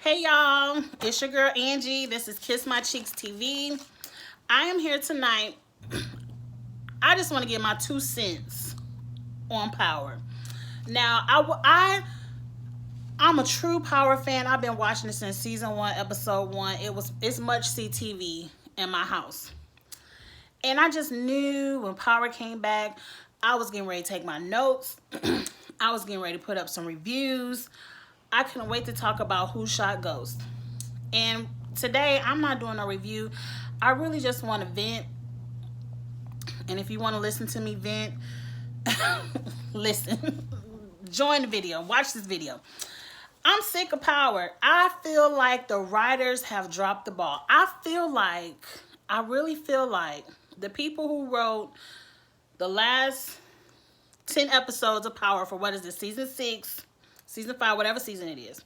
Hey y'all, it's your girl Angie. This is Kiss My Cheeks TV. I am here tonight. I just want to give my 2 cents on Power. Now, I'm a true Power fan. I've been watching it since season 1, episode 1. It's much CTV in my house. And I just knew when Power came back, I was getting ready to take my notes. I was getting ready to put up some reviews. I couldn't wait to talk about Who Shot Ghost. And today, I'm not doing a review. I really just want to vent. And if you want to listen to me vent, listen. Join the video. Watch this video. I'm sick of Power. I feel like the writers have dropped the ball. I really feel like the people who wrote the last 10 episodes of Power for what is this, season 6, season 5, whatever season it is,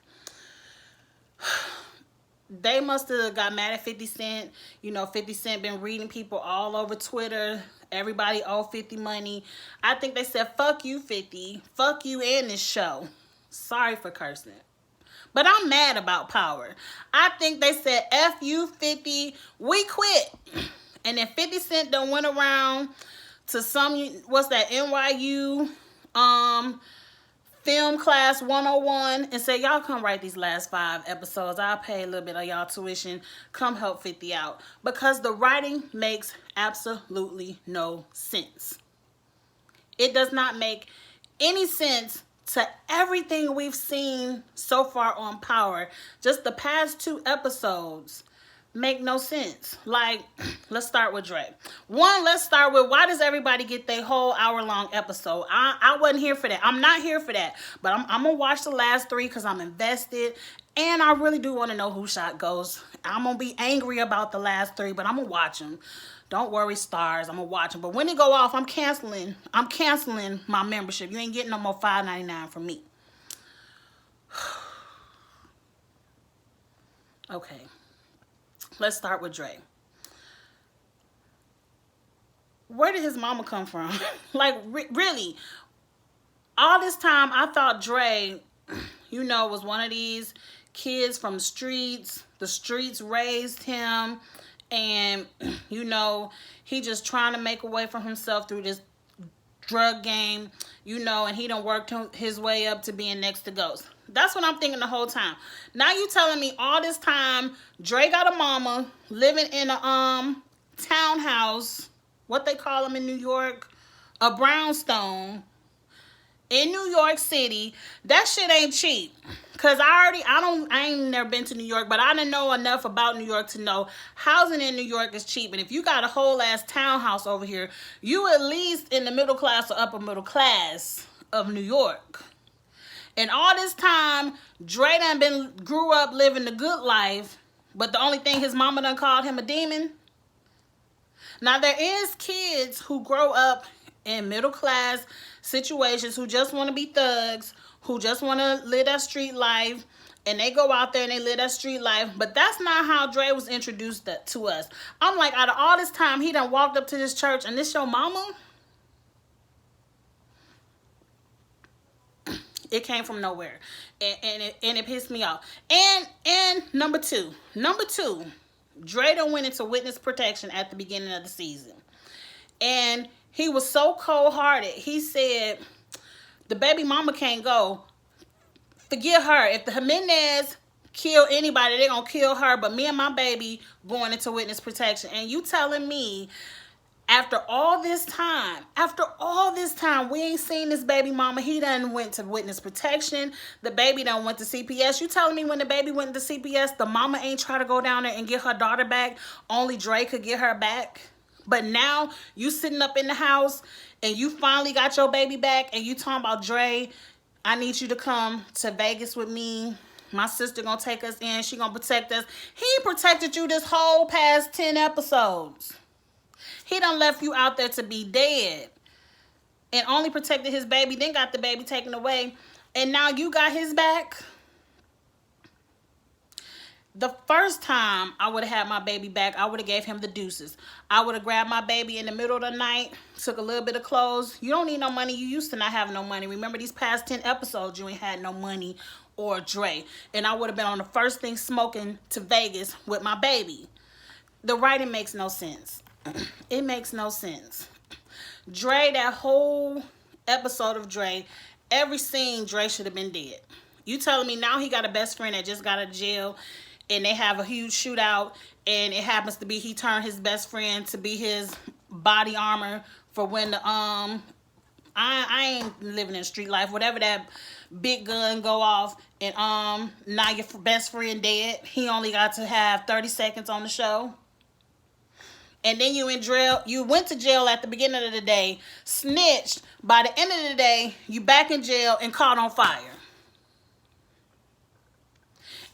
they must have got mad at 50 Cent. You know, 50 Cent been reading people all over Twitter. Everybody owe 50 money. I think they said, fuck you, 50. Fuck you and this show. Sorry for cursing. But I'm mad about Power. I think they said, F you, 50. We quit. And then 50 Cent done went around to some, what's that, NYU film class 101 and say, y'all come write these last 5 episodes. I'll pay a little bit of y'all tuition. Come help 50 out. Because the writing makes absolutely no sense. It does not make any sense to everything we've seen so far on Power. Just the past 2 episodes make no sense. Like, let's start with Dre. Let's start with, why does everybody get their whole hour-long episode? I wasn't here for that. I'm not here for that. But I'm going to watch the last 3 because I'm invested. And I really do want to know who shot Ghost. I'm going to be angry about the last 3, but I'm going to watch them. Don't worry, stars. I'm going to watch them. But when they go off, I'm canceling my membership. You ain't getting no more $5.99 from me. Okay. Let's start with Dre. Where did his mama come from? Like, really? All this time, I thought Dre, was one of these kids from the streets. The streets raised him. And, he just trying to make a way for himself through this drug game, and he done worked his way up to being next to Ghost. That's what I'm thinking the whole time. Now you telling me all this time Dre got a mama living in a townhouse, what they call them in New York, a brownstone in New York City. That shit ain't cheap. Cause I ain't never been to New York, but I didn't know enough about New York to know housing in New York is cheap. And if you got a whole ass townhouse over here, you at least in the middle class or upper middle class of New York. And all this time, Dre done grew up living the good life, but the only thing his mama done called him a demon. Now there is kids who grow up in middle class situations who just want to be thugs, who just want to live that street life, and they go out there and they live that street life. But that's not how Dre was introduced to us. I'm like, out of all this time, he done walked up to this church and this your mama? It came from nowhere, and it pissed me off. And number two, Dre done went into witness protection at the beginning of the season, and he was so cold-hearted. He said, the baby mama can't go. Forget her. If the Jimenez kill anybody, they're gonna kill her. But me and my baby going into witness protection. And you telling me, after all this time, we ain't seen this baby mama. He done went to witness protection. The baby done went to CPS. You telling me when the baby went to CPS, the mama ain't try to go down there and get her daughter back? Only Dre could get her back. But now you sitting up in the house and you finally got your baby back and you talking about, Dre, I need you to come to Vegas with me. My sister gonna take us in. She gonna protect us. He protected you this whole past 10 episodes. He done left you out there to be dead and only protected his baby, then got the baby taken away, and now you got his back. The first time I would have had my baby back, I would have gave him the deuces. I would have grabbed my baby in the middle of the night, took a little bit of clothes. You don't need no money. You used to not have no money. Remember these past 10 episodes, you ain't had no money or Dre. And I would have been on the first thing smoking to Vegas with my baby. The writing makes no sense. It makes no sense. Dre, that whole episode of Dre, every scene, Dre should have been dead. You telling me now he got a best friend that just got out of jail and they have a huge shootout and it happens to be he turned his best friend to be his body armor for when the I ain't living in street life, whatever that big gun go off and now your best friend dead. He only got to have 30 seconds on the show. And then you went to jail at the beginning of the day, snitched. By the end of the day, you back in jail and caught on fire.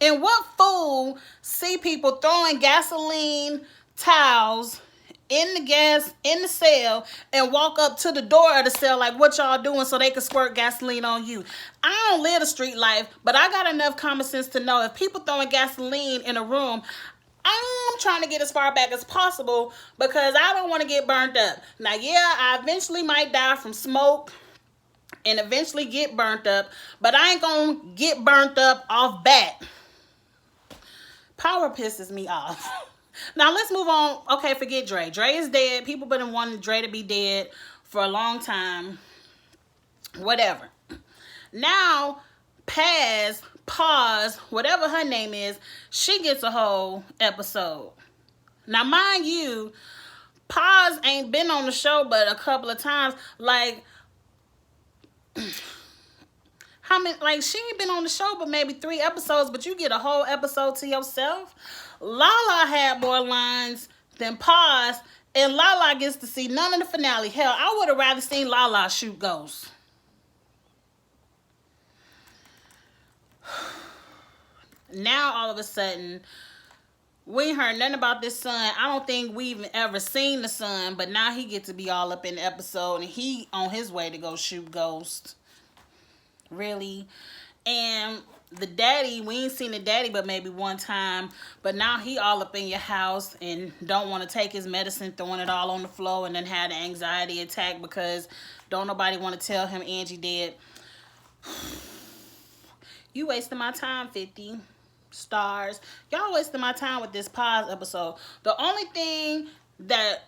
And what fool see people throwing gasoline towels in the cell and walk up to the door of the cell like, what y'all doing, so they can squirt gasoline on you? I don't live the street life, but I got enough common sense to know if people throwing gasoline in a room, I'm trying to get as far back as possible because I don't want to get burnt up. Now, yeah, I eventually might die from smoke and eventually get burnt up, but I ain't gonna get burnt up off bat. Power pisses me off. Now, let's move on. Okay, forget Dre. Dre is dead. People been wanting Dre to be dead for a long time. Whatever. Now, Pause, whatever her name is, she gets a whole episode. Now, mind you, Paz ain't been on the show but a couple of times. Like, how many? Like, she ain't been on the show but maybe 3 episodes, but you get a whole episode to yourself. Lala had more lines than Paz, and Lala gets to see none of the finale. Hell, I would have rather seen Lala shoot ghosts. Now, all of a sudden, we ain't heard nothing about this son. I don't think we've ever seen the son, but now he gets to be all up in the episode, and he on his way to go shoot ghosts. Really? And the daddy, we ain't seen the daddy but maybe one time, but now he all up in your house and don't want to take his medicine, throwing it all on the floor, and then had an anxiety attack because don't nobody want to tell him Angie dead. You wasting my time, 50 stars. Y'all wasting my time with this Paz episode. The only thing that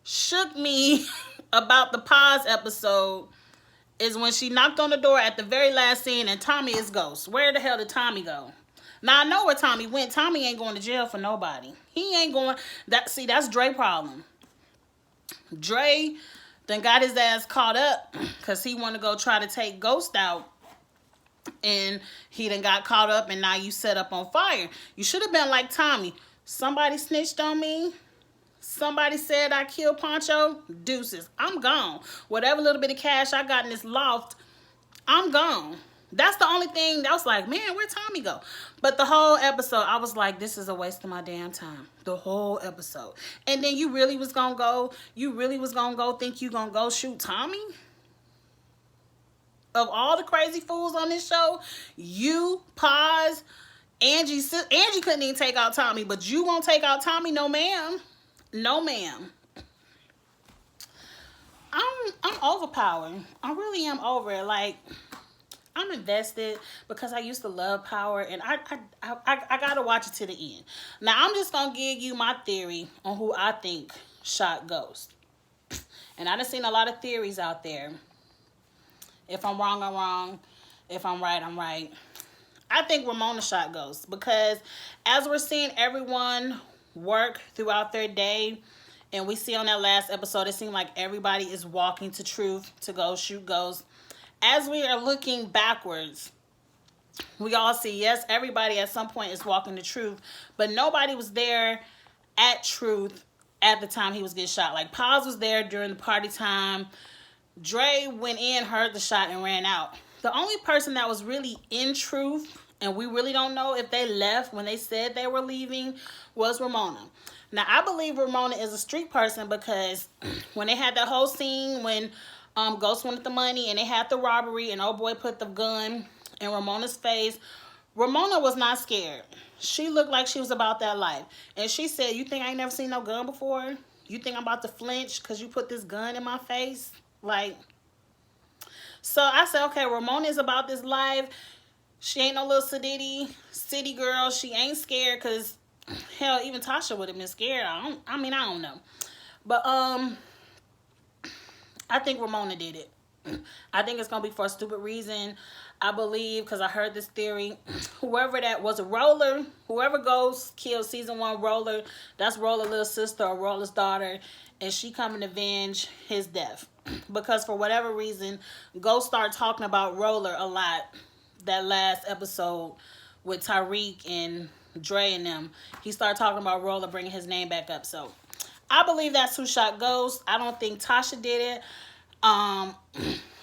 shook me about the Paz episode is when she knocked on the door at the very last scene and Tommy is ghost. Where the hell did Tommy go? Now, I know where Tommy went. Tommy ain't going to jail for nobody. He ain't going. That's Dre's problem. Dre then got his ass caught up because he wanted to go try to take Ghost out. And he done got caught up and now you set up on fire. You should have been like Tommy. Somebody snitched on me. Somebody said I killed Poncho. Deuces. I'm gone. Whatever little bit of cash I got in this loft, I'm gone. That's the only thing that was like, man, where'd Tommy go? But the whole episode, I was like, this is a waste of my damn time. The whole episode. And then you really was going to go think you going to go shoot Tommy? Of all the crazy fools on this show, you, Paz, Angie couldn't even take out Tommy, but you won't take out Tommy? No, ma'am. No, ma'am. I'm overpowered. I really am over it. Like, I'm invested because I used to love Power, and I gotta watch it to the end. Now, I'm just gonna give you my theory on who I think shot Ghost. And I done seen a lot of theories out there. If I'm wrong, I'm wrong. If I'm right, I'm right. I think Ramona shot Ghost because as we're seeing everyone work throughout their day, and we see on that last episode, it seemed like everybody is walking to truth to go shoot Ghost. As we are looking backwards, we all see, yes, everybody at some point is walking to truth, but nobody was there at truth at the time he was getting shot. Like, Paz was there during the party time. Dre went in, heard the shot, and ran out. The only person that was really in truth, and we really don't know if they left when they said they were leaving, was Ramona. Now, I believe Ramona is a street person because when they had that whole scene when Ghost wanted the money and they had the robbery and old boy put the gun in Ramona's face, Ramona was not scared. She looked like she was about that life. And she said, you think I ain't never seen no gun before? You think I'm about to flinch because you put this gun in my face? Like, so I said, okay, Ramona is about this life. She ain't no little city girl. She ain't scared because, hell, even Tasha would have been scared. I don't know. But, I think Ramona did it. I think it's going to be for a stupid reason. I believe, because I heard this theory, whoever that was, a Roller, whoever Ghost killed season 1 Roller, that's Roller's little sister or Roller's daughter, and she coming to avenge his death. Because for whatever reason, Ghost started talking about Roller a lot that last episode with Tyreek and Dre and them. He started talking about Roller, bringing his name back up. So I believe that's who shot Ghost. I don't think Tasha did it.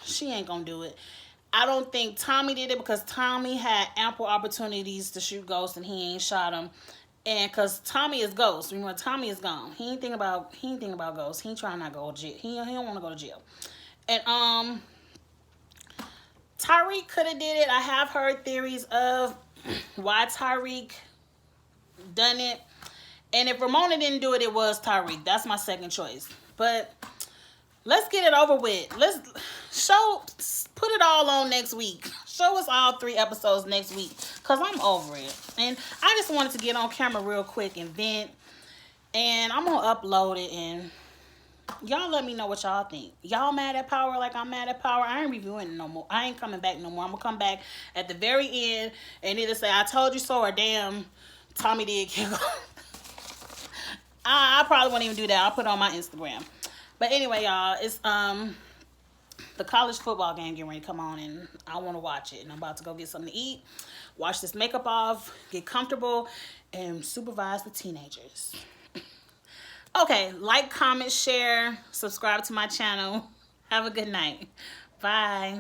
She ain't gonna do it. I don't think Tommy did it because Tommy had ample opportunities to shoot Ghost and he ain't shot him. And because Tommy is Ghost, remember Tommy is gone. He ain't thinking about Ghost. He ain't trying not to go to jail. He don't want to go to jail. And Tyreek could have did it. I have heard theories of why Tyreek done it. And if Ramona didn't do it, it was Tyreek. That's my second choice. But let's get it over with. Let's put it all on next week. Show us all 3 episodes next week. Because I'm over it. And I just wanted to get on camera real quick and vent. And I'm going to upload it. And y'all let me know what y'all think. Y'all mad at Power like I'm mad at Power? I ain't reviewing it no more. I ain't coming back no more. I'm going to come back at the very end and either say I told you so or damn, Tommy did kill. I probably won't even do that. I'll put it on my Instagram. But anyway, y'all, it's the college football game getting ready to come on, and I want to watch it. And I'm about to go get something to eat, wash this makeup off, get comfortable, and supervise the teenagers. Okay, like, comment, share, subscribe to my channel. Have a good night. Bye.